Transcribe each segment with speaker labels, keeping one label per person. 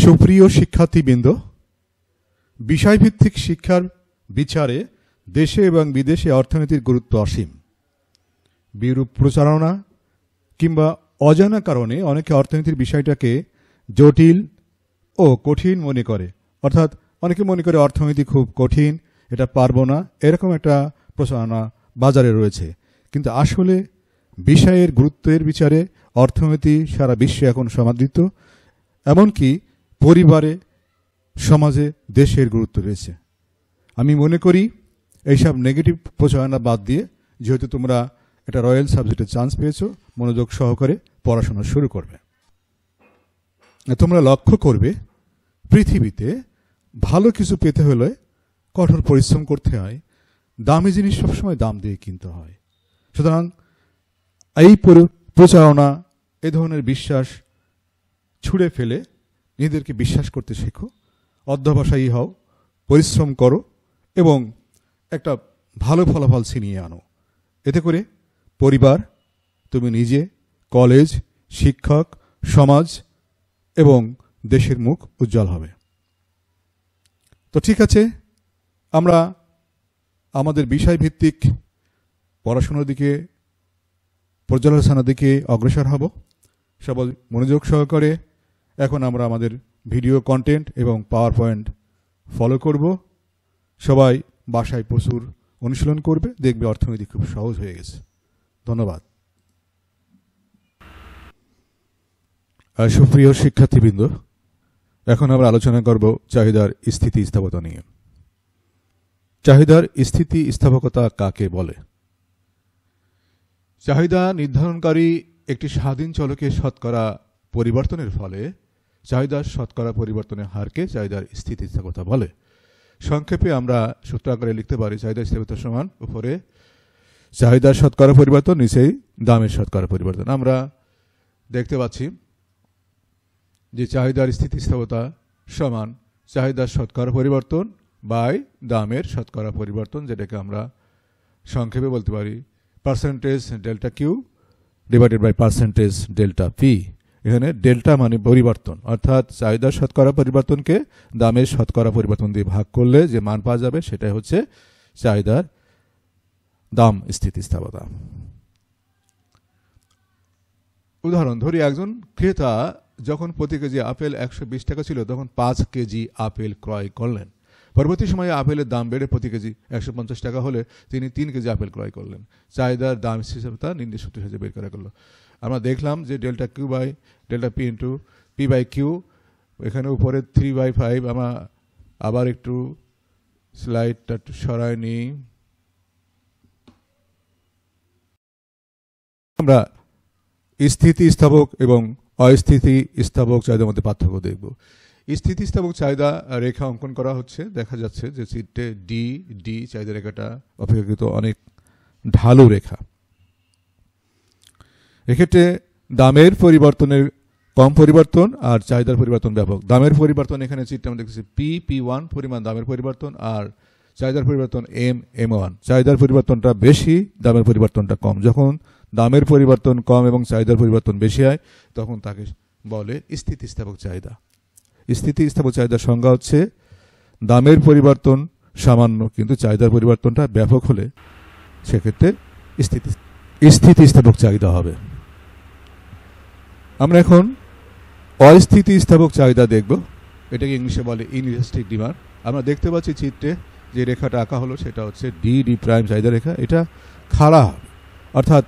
Speaker 1: সুপ্রিয় শিক্ষার্থীবৃন্দ, বিষয়ভিত্তিক শিক্ষার বিচারে দেশে এবং বিদেশে অর্থনীতির গুরুত্ব অসীম। বিরূপ প্রচারণা কিংবা অজানা কারণে অনেকে অর্থনীতির বিষয়টাকে জটিল ও কঠিন মনে করে, অর্থাৎ অনেকে মনে করে অর্থনীতি খুব কঠিন, এটা পারবো না, এরকম একটা প্রচারণা বাজারে রয়েছে। কিন্তু আসলে বিষয়ের গুরুত্বের বিচারে অর্থনীতি সারা বিশ্বে এখন সমাদৃত, এমনকি পরিবারে, সমাজে, দেশের গুরুত্ব রয়েছে। আমি মনে করি এইসব নেগেটিভ প্রচারণা বাদ দিয়ে, যেহেতু তোমরা একটা রয়্যাল সাবজেক্টে চান্স পেয়েছো, মনোযোগ সহকারে পড়াশোনা শুরু করবে। তোমরা লক্ষ্য করবে পৃথিবীতে ভালো কিছু পেতে হলে কঠোর পরিশ্রম করতে হয়, দামি জিনিস সবসময় দাম দিয়ে কিনতে হয়। সুতরাং এই প্রচারণা, এ ধরনের বিশ্বাস ছুঁড়ে ফেলে নিজেদেরকে বিশ্বাস করতে শেখো, অধ্যবসায়ী হও, পরিশ্রম করো এবং একটা ভালো ফলাফল ছিনিয়ে আনো। এতে করে পরিবার, তুমি নিজে, কলেজ, শিক্ষক, সমাজ এবং দেশের মুখ উজ্জ্বল হবে। তো ঠিক আছে, আমরা আমাদের বিষয়ভিত্তিক পড়াশোনার দিকে, পর্যালোচনার দিকে অগ্রসর হব। সবাই মনোযোগ সহকারে এখন আমরা আমাদের ভিডিও কন্টেন্ট এবং পাওয়ার পয়েন্ট ফলো করব। সবাই বাসায় প্রচুর অনুশীলন করবে, দেখবে অর্থনীতি খুব সহজ হয়ে গেছে। ধন্যবাদ। সুপ্রিয় শিক্ষার্থীবৃন্দ, এখন আমরা আলোচনা করব চাহিদার স্থিতিস্থাপকতা নিয়ে। চাহিদার স্থিতিস্থাপকতা কাকে বলে? চাহিদা নির্ধারণকারী একটি স্বাধীন চলকে শতকরা পরিবর্তনের ফলে চাহিদার শতকরা পরিবর্তনের হারকে চাহিদার স্থিতিস্থাপকতা বলে। সংক্ষেপে আমরা সূত্র আকারে লিখতে পারি, চাহিদার স্থিতিস্থাপকতা সমান উপরে চাহিদার শতকরা পরিবর্তন, নিচেই দামের শতকরা পরিবর্তন। আমরা দেখতে পাচ্ছি যে চাহিদার স্থিতিস্থাপকতা সমান চাহিদার শতকরা পরিবর্তন বাই দামের শতকরা পরিবর্তন, যেটাকে আমরা সংক্ষেপে বলতে পারি percentage delta Q divided by percentage delta P. এখানে ডেল্টা মানে পরিবর্তন, অর্থাৎ চাহিদার শতকরা পরিবর্তনকে দামের শতকরা পরিবর্তন দিয়ে ভাগ করলে যে মান পাওয়া যাবে সেটাই হচ্ছে চাহিদার দাম স্থিতিস্থাপকতা। উদাহরণ ধরি, একজন ক্রেতা যখন প্রতি কেজি আপেল 120 টাকা ছিল, তখন 5 কেজি আপেল ক্রয় করলেন। পরবর্তী সময়ে আপেলের দাম বেড়ে প্রতি কেজি 150 টাকা হলে তিনি 3 কেজি আপেল ক্রয় করলেন। চাহিদার দাম স্থিতিস্থাপকতা নির্দিষ্ট সূত্র হিসেবে বের করা গেল। আমরা দেখলাম যে delta Q by delta P into P by Q, এখানে উপরে 3/5। আমরা আবার একটু স্লাইডটা একটু সরাই নিই। আমরা স্থিতিস্থাপক এবং অস্থিতিস্থাপক চাহিদার মধ্যে পার্থক্য দেখব। স্থিতিস্থাপক চাহিদা রেখা অঙ্কন করা হচ্ছে, দেখা যাচ্ছে যে চিত্রে ডি চাহিদা রেখাটা অপেক্ষাকৃত অনেক ঢালু রেখা। এক্ষেত্রে দামের পরিবর্তনের কম পরিবর্তন আর চাহিদার পরিবর্তন ব্যাপক। দামের পরিবর্তন এখানে চিত্রে আমরা দেখতেছি P1 পরিমাণ দামের পরিবর্তন, আর চাহিদার পরিবর্তন M1। চাহিদার পরিবর্তনটা বেশি, দামের পরিবর্তনটা কম। যখন দামের পরিবর্তন কম এবং চাহিদার পরিবর্তন বেশি হয়, তখন তাকে বলে স্থিতিস্থাপক চাহিদা। স্থিতিস্থাপক চাহিদার সংজ্ঞা হচ্ছে দামের পরিবর্তন সামান্য কিন্তু চাহিদার পরিবর্তনটা ব্যাপক হলে সেক্ষেত্রে স্থিতিস্থাপক চাহিদা হবে। আমরা এখন অস্থিতিস্থাপক চাহিদা দেখব, এটাকে ইংলিশে বলে ইনইলাস্টিক ডিমান্ড। আমরা দেখতে পাচ্ছি চিত্রে যে রেখাটা আঁকা হলো সেটা হচ্ছে ডি প্রাইম চাহিদা রেখা। এটা খাড়া হবে, অর্থাৎ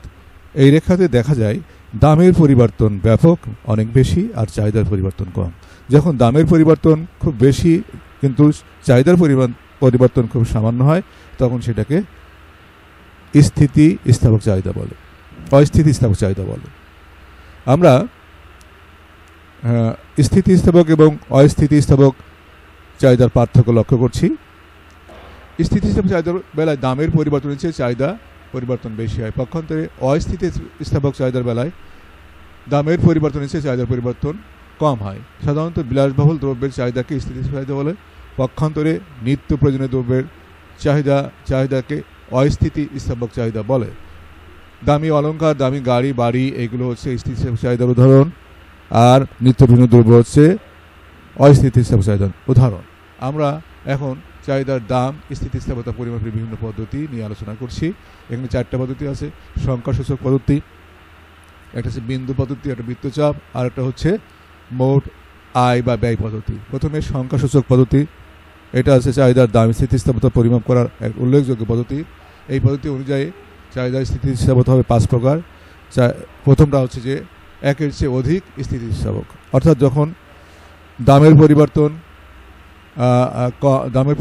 Speaker 1: এই রেখাতে দেখা যায় দামের পরিবর্তন ব্যাপক, অনেক বেশি, আর চাহিদার পরিবর্তন কম। যখন দামের পরিবর্তন খুব বেশি কিন্তু চাহিদার পরিবর্তন খুব সামান্য হয়, তখন সেটাকে স্থিতিস্থাপক চাহিদা বলে, অস্থিতিস্থাপক চাহিদা বলে। আমরা স্থিতিস্থাপক এবং অস্থিতিস্থাপক চাহিদার পার্থক্য লক্ষ্য করছি। স্থিতিস্থাপক চাহিদার বেলায় দামের পরিবর্তনের চেয়ে চাহিদা পরিবর্তন বেশি হয়, পক্ষান্তরে অস্থিতিস্থাপক চাহিদার বেলায় দামের পরিবর্তনের চেয়ে চাহিদার পরিবর্তন কম হয়। সাধারণত বিলাসবহুল দ্রব্যের চাহিদাকে স্থিতিস্থাপক চাহিদা বলে, পক্ষান্তরে নিত্য প্রয়োজনীয় দ্রব্যের চাহিদাকে অস্থিতিস্থাপক চাহিদা বলে। দামি অলংকার, দামি গাড়ি, বাড়ি, এগুলো হচ্ছে স্থিতিস্থাপক চাহিদার উদাহরণ। আর নিত্য প্রয়োজনীয় দ্রব্য হচ্ছে অস্থিতিস্থাপক চাহিদা। উদাহরণ, আমরা এখন চাহিদার দাম, স্থিতিস্থাপকতা পরিমাপের বিভিন্ন পদ্ধতি নিয়ে আলোচনা করছি। এখানে 4টা পদ্ধতি আছে। সংখ্যাসূচক পদ্ধতি, একটা হচ্ছে বিন্দু পদ্ধতি, একটা বৃত্তচাপ, আর একটা হচ্ছে মোট আয় বা ব্যয় পদ্ধতি। প্রথমে সংখ্যাসূচক পদ্ধতি, এটা আছে চাহিদার দাম স্থিতিস্থাপকতা পরিমাপ করার এক উল্লেখযোগ্য পদ্ধতি। এই পদ্ধতি অনুযায়ী চাহিদার স্থিতিস্থাপকতা হবে 5 প্রকার। প্রথমটা হচ্ছে যে একের চেয়ে অধিক স্থিতিস্থাপক, অর্থাৎ যখন দামের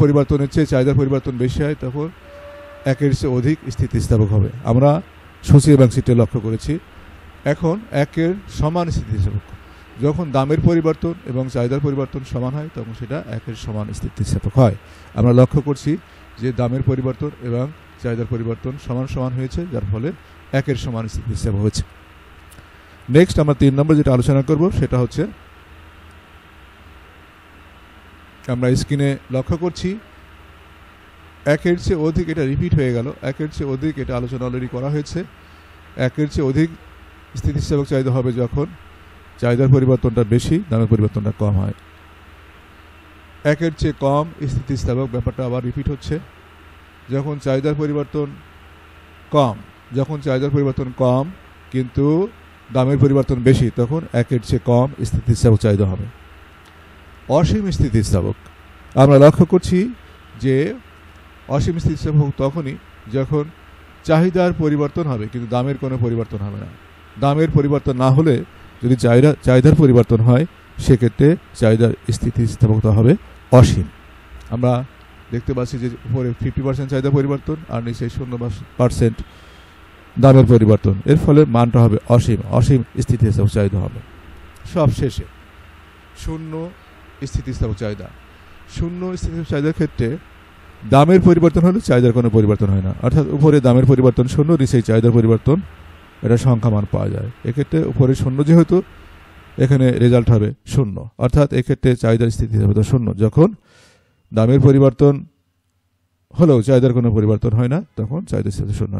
Speaker 1: পরিবর্তনের চেয়ে চাহিদার পরিবর্তন বেশি হয় তখন একের চেয়ে অধিক স্থিতিস্থাপক হবে। আমরা সূচি এবং চিত্রে লক্ষ্য করেছি। এখন একের সমান স্থিতিস্থাপক, যখন দামের পরিবর্তন এবং চাহিদার পরিবর্তন সমান হয় তখন সেটা একের সমান স্থিতিস্থাপক হয়। আমরা লক্ষ্য করছি যে দামের পরিবর্তন এবং চাহিদার পরিবর্তন সমান সমান হয়েছে, যার ফলে একের সমান স্থিতিস্থাপক হয়েছে। নেক্সট আমরা 3 নম্বর যেটা আলোচনা করব সেটা হচ্ছে, আমরা স্ক্রিনে লক্ষ্য করছি একের চেয়ে অধিক, এটা রিপিট হয়ে গেল, একের চেয়ে অধিক, এটা আলোচনা অলরেডি করা হয়েছে। একের চেয়ে অধিক স্থিতিস্থাপক চাহিদা হবে যখন চাহিদার পরিবর্তনটা বেশি, দামের পরিবর্তনটা কম হয়। একের চেয়ে কম স্থিতিস্থাপক, ব্যাপারটা আবার রিপিট হচ্ছে, যখন চাহিদার পরিবর্তন কম কিন্তু দামের পরিবর্তন বেশি তখন একের চেয়ে কম স্থিতিস্থাপক চাহিদা হবে। অসীম স্থিতিস্থাপক, আমরা লক্ষ্য করছি যে অসীম স্থিতিস্থাপক তখনই যখন চাহিদার পরিবর্তন হবে কিন্তু দামের কোনো পরিবর্তন হবে না। দামের পরিবর্তন না হলে যদি চাহিদার পরিবর্তন হয় সেক্ষেত্রে চাহিদার স্থিতিস্থাপকতা হবে অসীম। আমরা দেখতে পাচ্ছি যে উপরে 50% চাহিদা পরিবর্তন আর নিচে 0% দামের পরিবর্তন, এর ফলে মানটা হবে অসীম স্থিতিস্থাপক চাহিদা হবে। সব শেষে শূন্য স্থিতিস্থাপক চাহিদা। শূন্য স্থিতিস্থাপক চাহিদার ক্ষেত্রে দামের পরিবর্তন হলে চাহিদার কোনো পরিবর্তন হয় না, অর্থাৎ উপরে দামের পরিবর্তন শূন্য, নিচে চাহিদার পরিবর্তন, এটা সংখ্যা মান পাওয়া যায়। এক্ষেত্রে উপরে শূন্য যেহেতু এখানে রেজাল্ট হবে শূন্য, অর্থাৎ এক্ষেত্রে চাহিদার স্থিতিস্থাপকতা শূন্য। যখন দামের পরিবর্তন হলেও চাহিদার কোনো পরিবর্তন হয় না তখন চাহিদার স্থিতিস্থাপকতা শূন্য।